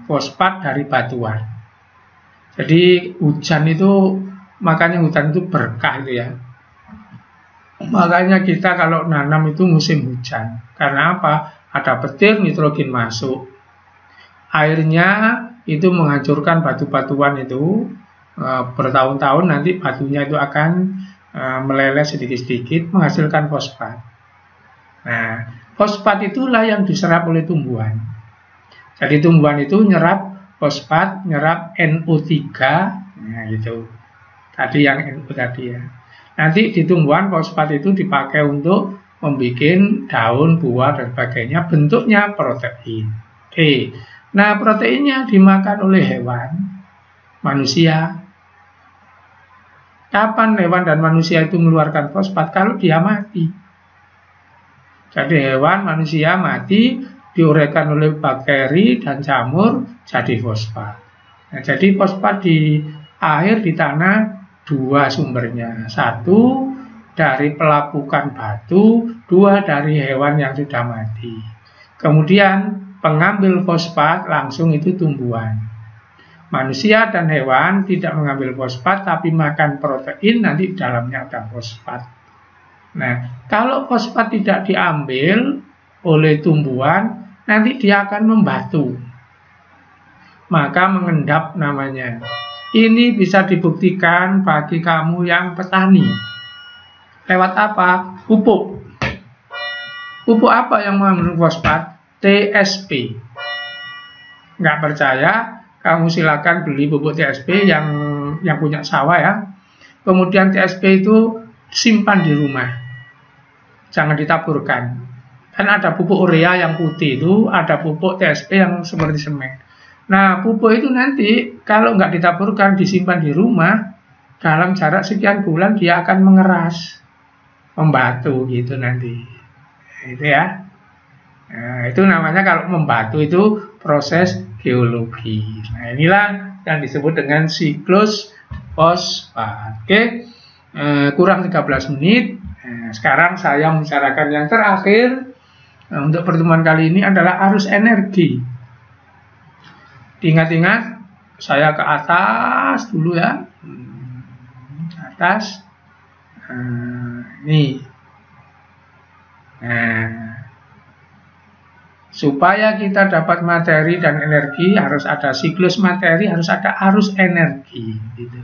fosfat dari batuan. Jadi hujan itu, makanya hujan itu berkah itu ya. Makanya kita kalau nanam itu musim hujan. Karena apa? Ada petir, nitrogen masuk. Airnya itu menghancurkan batu-batuan itu. Bertahun-tahun nanti batunya itu akan meleleh sedikit-sedikit menghasilkan fosfat. Nah, fosfat itulah yang diserap oleh tumbuhan. Jadi tumbuhan itu nyerap fosfat, nyerap NO3. Nah, gitu. Tadi yang NO tadi ya. Nanti di tumbuhan fosfat itu dipakai untuk membuat daun, buah, dan sebagainya. Bentuknya protein. Oke. Nah, proteinnya dimakan oleh hewan, manusia. Kapan hewan dan manusia itu mengeluarkan fosfat? Kalau dia mati. Jadi hewan, manusia mati, diuraikan oleh bakteri dan jamur, jadi fosfat. Nah, jadi fosfat di air, di tanah, dua sumbernya. Satu dari pelapukan batu, dua dari hewan yang sudah mati. Kemudian pengambil fosfat langsung itu tumbuhan. Manusia dan hewan tidak mengambil fosfat tapi makan protein, nanti di dalamnya ada fosfat. Nah, kalau fosfat tidak diambil oleh tumbuhan, nanti dia akan membatu. Maka mengendap namanya. Ini bisa dibuktikan bagi kamu yang petani. Lewat apa? Pupuk. Pupuk apa yang mengandung fosfat? TSP. Nggak percaya? Kamu silakan beli pupuk TSP yang punya sawah ya. Kemudian TSP itu simpan di rumah. Jangan ditaburkan. Kan ada pupuk urea yang putih itu, ada pupuk TSP yang seperti semen. Nah, pupuk itu nanti kalau nggak ditaburkan, disimpan di rumah, dalam jarak sekian bulan dia akan mengeras, membatu gitu nanti. Itu ya. Nah, itu namanya kalau membatu itu proses geologi. Nah, inilah yang disebut dengan siklus fosfat. Oke, kurang 13 menit. Nah, sekarang saya membicarakan yang terakhir. Nah, untuk pertemuan kali ini adalah arus energi. Ingat-ingat, saya ke atas dulu ya. Atas. Nih. Nah, supaya kita dapat materi dan energi harus ada siklus materi, harus ada arus energi gitu.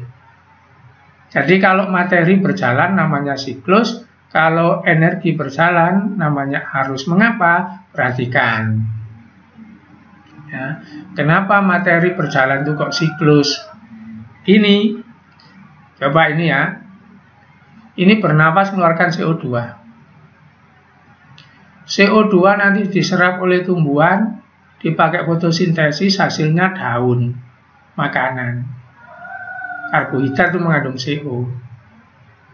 Jadi kalau materi berjalan namanya siklus, kalau energi berjalan namanya arus. Mengapa? Perhatikan. Ya, kenapa materi berjalan itu kok siklus? Ini, coba ini ya. Ini bernapas mengeluarkan CO2. CO2 nanti diserap oleh tumbuhan, dipakai fotosintesis, hasilnya daun, makanan. Karbohidrat itu mengandung CO.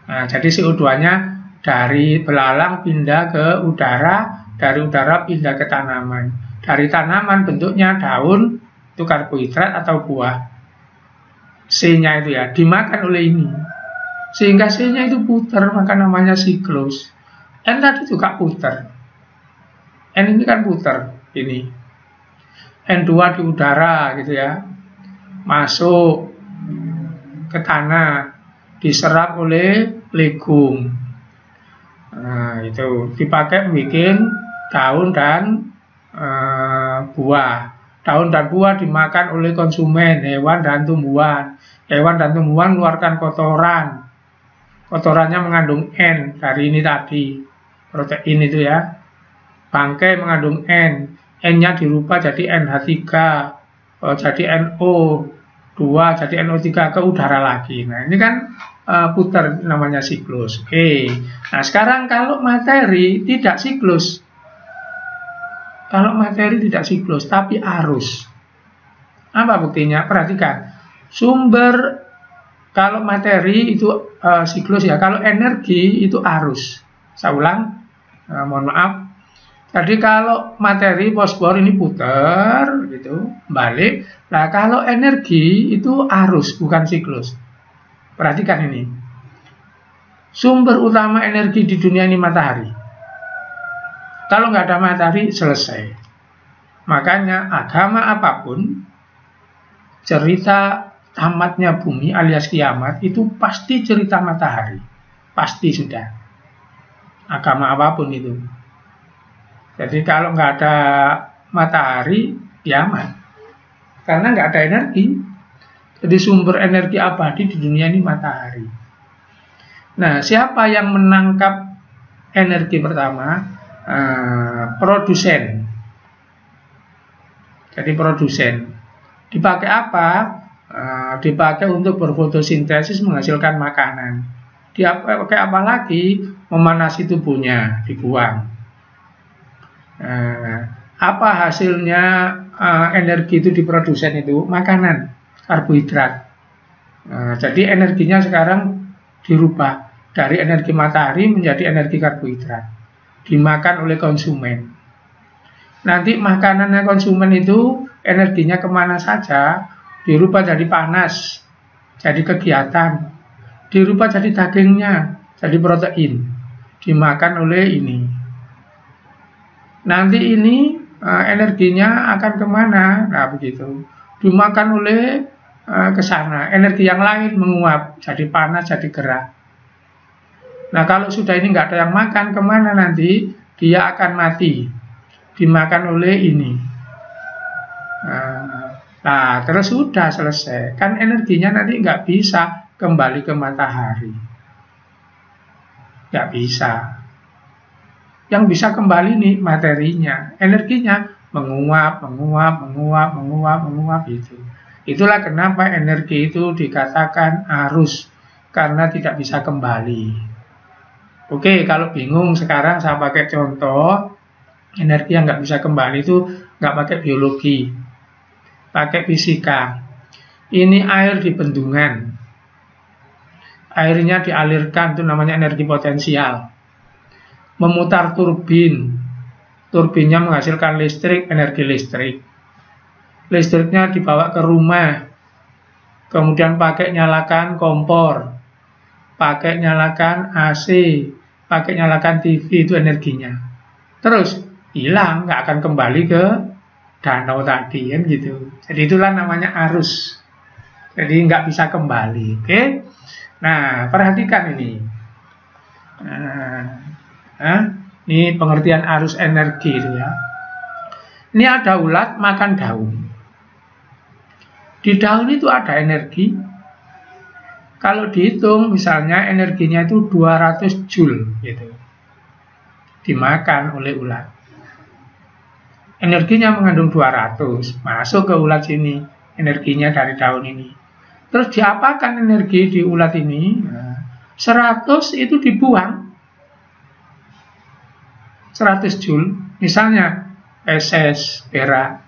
Nah, jadi CO2-nya dari belalang pindah ke udara, dari udara pindah ke tanaman. Dari tanaman bentuknya daun, itu karbohidrat atau buah. C-nya itu ya, dimakan oleh ini. Sehingga C-nya itu putar, maka namanya siklus. N tadi juga putar. N ini kan putar, ini. N2 di udara gitu ya. Masuk ke tanah, diserap oleh legum. Nah, itu dipakai bikin daun dan buah. Daun dan buah dimakan oleh konsumen, hewan dan tumbuhan. Hewan dan tumbuhan mengeluarkan kotoran. Kotorannya mengandung N dari ini tadi, protein itu ya. Bangkai mengandung N. N-nya dirubah jadi NH3, jadi NO2, jadi NO3 ke udara lagi. Nah, ini kan putar namanya siklus. Oke. Nah, sekarang kalau materi tidak siklus. Kalau materi tidak siklus, tapi arus. Apa buktinya? Perhatikan. Sumber, kalau materi itu siklus ya, kalau energi itu arus. Saya ulang, mohon maaf. Jadi kalau materi fosfor ini putar gitu, balik. Nah, kalau energi itu arus bukan siklus. Perhatikan ini. Sumber utama energi di dunia ini matahari. Kalau nggak ada matahari, selesai. Makanya agama apapun, cerita tamatnya bumi alias kiamat itu pasti cerita matahari. Pasti sudah. Agama apapun itu. Jadi kalau nggak ada matahari, kiamat. Karena nggak ada energi. Jadi sumber energi abadi di dunia ini matahari. Nah, siapa yang menangkap energi pertama? Produsen. Jadi produsen. Dipakai apa? Dipakai untuk berfotosintesis menghasilkan makanan. Dipakai apa lagi? Memanasi tubuhnya, dibuang. Apa hasilnya energi itu di produsen itu? Makanan, karbohidrat. Jadi energinya sekarang dirubah dari energi matahari menjadi energi karbohidrat. Dimakan oleh konsumen. Nanti makanannya konsumen itu energinya kemana saja, dirubah jadi panas, jadi kegiatan, dirubah jadi dagingnya, jadi protein, dimakan oleh ini. Nanti ini energinya akan kemana? Nah begitu, dimakan oleh ke sana, energi yang lain menguap, jadi panas, jadi gerak. Nah kalau sudah ini nggak ada yang makan, kemana nanti? Dia akan mati, dimakan oleh ini. Nah terus sudah selesai. Kan energinya nanti nggak bisa kembali ke matahari. Nggak bisa. Yang bisa kembali nih materinya, energinya menguap itu. Itulah kenapa energi itu dikatakan arus, karena tidak bisa kembali. Oke, kalau bingung sekarang saya pakai contoh energi yang nggak bisa kembali itu nggak pakai biologi, pakai fisika. Ini air di bendungan, airnya dialirkan, itu namanya energi potensial. Memutar turbin, turbinnya menghasilkan listrik, energi listrik. Listriknya dibawa ke rumah, kemudian pakai nyalakan kompor, pakai nyalakan AC, pakai nyalakan TV, itu energinya. Terus hilang, nggak akan kembali ke danau tadi kan gitu. Jadi itulah namanya arus. Jadi nggak bisa kembali. Oke. Nah perhatikan ini. Ini pengertian arus energi itu ya. Ini ada ulat makan daun. Di daun itu ada energi. Kalau dihitung misalnya energinya itu 200 Joule gitu. Dimakan oleh ulat. Energinya mengandung 200, masuk ke ulat sini energinya dari daun ini. Terus diapakan energi di ulat ini? 100 itu dibuang. 100 Joule, misalnya SS, perak.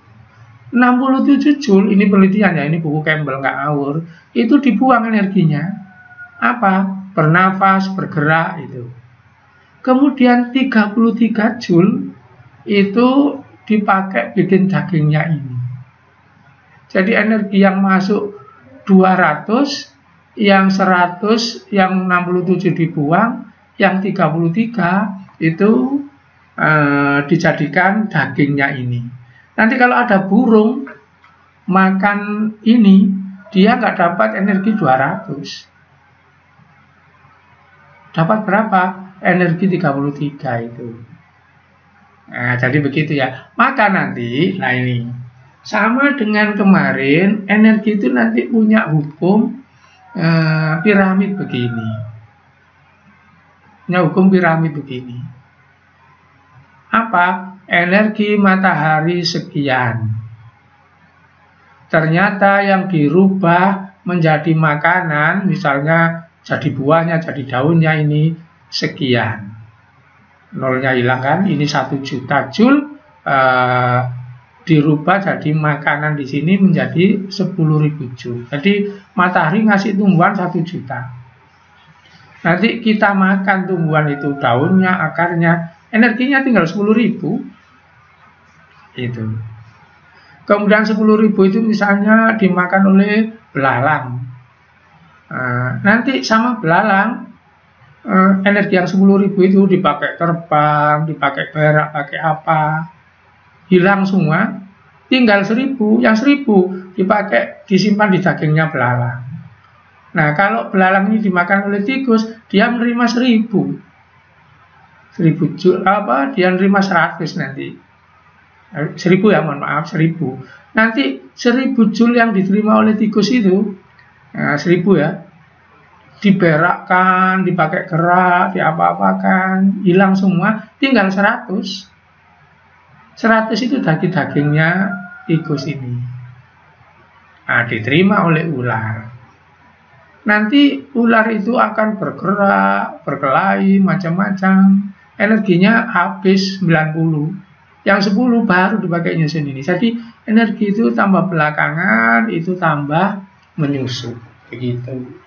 67 Joule, ini penelitian ya, ini buku Campbell, nggak ngawur, itu dibuang energinya. Apa? Bernafas, bergerak itu. Kemudian 33 Joule itu dipakai bikin dagingnya ini. Jadi energi yang masuk 200, yang 100, yang 67 dibuang, yang 33 itu dijadikan dagingnya ini. Nanti kalau ada burung makan ini, dia nggak dapat energi 200. Dapat berapa? Energi 33 itu. Nah, jadi begitu ya. Maka nanti, nah ini, sama dengan kemarin, energi itu nanti punya hukum piramid begini. Punya hukum piramid begini. Apa? Energi matahari sekian. Ternyata yang dirubah menjadi makanan, misalnya jadi buahnya, jadi daunnya ini sekian. Nolnya hilang kan? Ini 1 juta Joule dirubah jadi makanan di sini menjadi 10.000 Joule. Jadi matahari ngasih tumbuhan 1 juta. Nanti kita makan tumbuhan itu, daunnya, akarnya, energinya tinggal 10.000 itu. Kemudian 10.000 itu misalnya dimakan oleh belalang. Nanti sama belalang energi yang 10.000 itu dipakai terbang, dipakai berak, pakai apa, hilang semua. Tinggal 1.000, yang 1.000 dipakai disimpan di dagingnya belalang. Nah, kalau belalang ini dimakan oleh tikus, dia menerima 1.000 jul, dia menerima 100 nanti. 1.000 ya, mohon maaf, 1.000. Nanti 1.000 jul yang diterima oleh tikus itu, 1.000 ya, diberakkan, dipakai gerak, diapa-apakan, hilang semua, tinggal 100. 100 itu daging-dagingnya tikus ini. Nah, diterima oleh ular. Nanti ular itu akan bergerak, berkelahi, macam-macam. Energinya habis 90. Yang 10 baru dipakai nyusun ini. Jadi energi itu tambah belakangan, itu tambah menyusup. Begitu.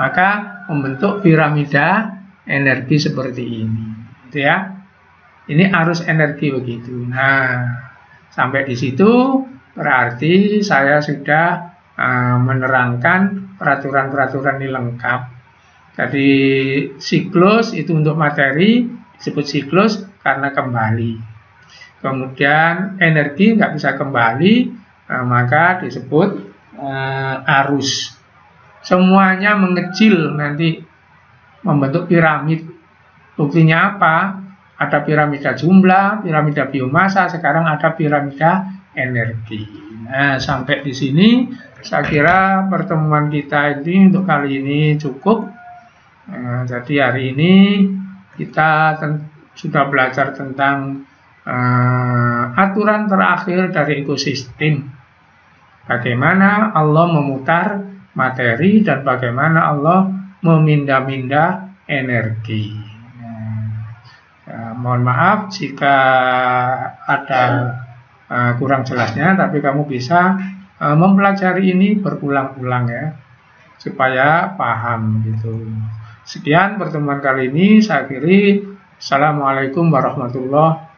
Maka membentuk piramida energi seperti ini. Gitu ya. Ini arus energi begitu. Nah, sampai di situ berarti saya sudah menerangkan peraturan-peraturan ini lengkap. Jadi siklus itu untuk materi disebut siklus karena kembali. Kemudian energi nggak bisa kembali, maka disebut arus. Semuanya mengecil nanti membentuk piramid. Buktinya apa? Ada piramida jumlah, piramida biomasa, sekarang ada piramida energi. Nah, sampai di sini saya kira pertemuan kita ini untuk kali ini cukup. Jadi hari ini kita sudah belajar tentang aturan terakhir dari ekosistem. Bagaimana Allah memutar materi dan bagaimana Allah memindah-mindah energi. Mohon maaf jika ada kurang jelasnya, tapi kamu bisa mempelajari ini berulang-ulang ya, supaya paham gitu. Sekian pertemuan kali ini, saya akhiri. Assalamualaikum warahmatullahi